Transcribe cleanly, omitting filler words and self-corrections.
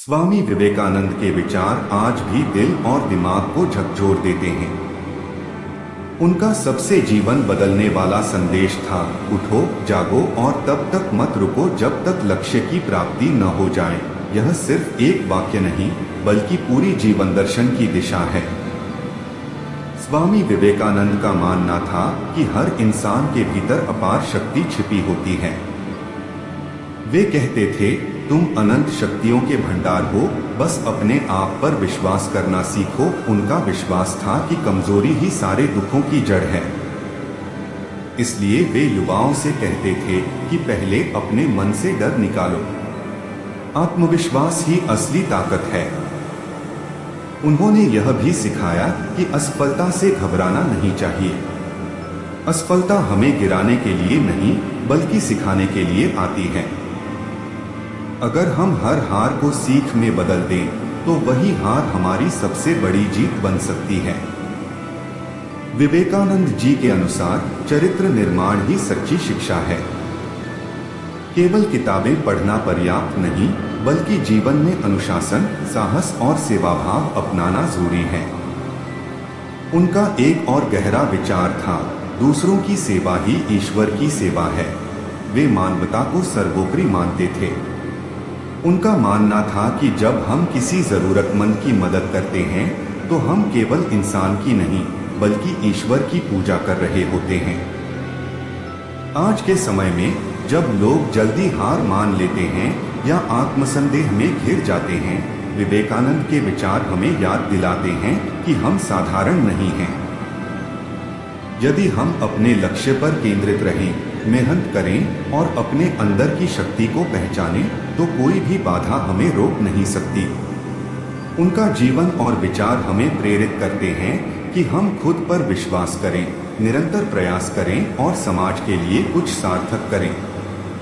स्वामी विवेकानंद के विचार आज भी दिल और दिमाग को झकझोर देते हैं। उनका सबसे जीवन बदलने वाला संदेश था, उठो, जागो और तब तक मत रुको जब तक लक्ष्य की प्राप्ति न हो जाए। यह सिर्फ एक वाक्य नहीं, बल्कि पूरी जीवन दर्शन की दिशा है। स्वामी विवेकानंद का मानना था कि हर इंसान के भीतर अपार शक्ति छिपी होती है। वे कहते थे, तुम अनंत शक्तियों के भंडार हो, बस अपने आप पर विश्वास करना सीखो। उनका विश्वास था कि कमजोरी ही सारे दुखों की जड़ है। इसलिए वे युवाओं से कहते थे कि पहले अपने मन से डर निकालो। आत्मविश्वास ही असली ताकत है। उन्होंने यह भी सिखाया कि असफलता से घबराना नहीं चाहिए। असफलता हमें गिराने के लिए नहीं, बल्कि सिखाने के लिए आती है। अगर हम हर हार को सीख में बदल दें, तो वही हार हमारी सबसे बड़ी जीत बन सकती है। विवेकानंद जी के अनुसार चरित्र निर्माण ही सच्ची शिक्षा है। केवल किताबें पढ़ना पर्याप्त नहीं, बल्कि जीवन में अनुशासन, साहस और सेवाभाव अपनाना जरूरी है। उनका एक और गहरा विचार था, दूसरों की सेवा ही ईश्वर की सेवा है। वे मानवता को सर्वोपरि मानते थे। उनका मानना था कि जब हम किसी जरूरतमंद की मदद करते हैं, तो हम केवल इंसान की नहीं, बल्कि ईश्वर की पूजा कर रहे होते हैं। आज के समय में जब लोग जल्दी हार मान लेते हैं या आत्मसंदेह में घिर जाते हैं, विवेकानंद के विचार हमें याद दिलाते हैं कि हम साधारण नहीं हैं। यदि हम अपने लक्ष्य पर केंद्रित रहें, मेहनत करें और अपने अंदर की शक्ति को पहचानें, तो कोई भी बाधा हमें रोक नहीं सकती। उनका जीवन और विचार हमें प्रेरित करते हैं कि हम खुद पर विश्वास करें, निरंतर प्रयास करें और समाज के लिए कुछ सार्थक करें।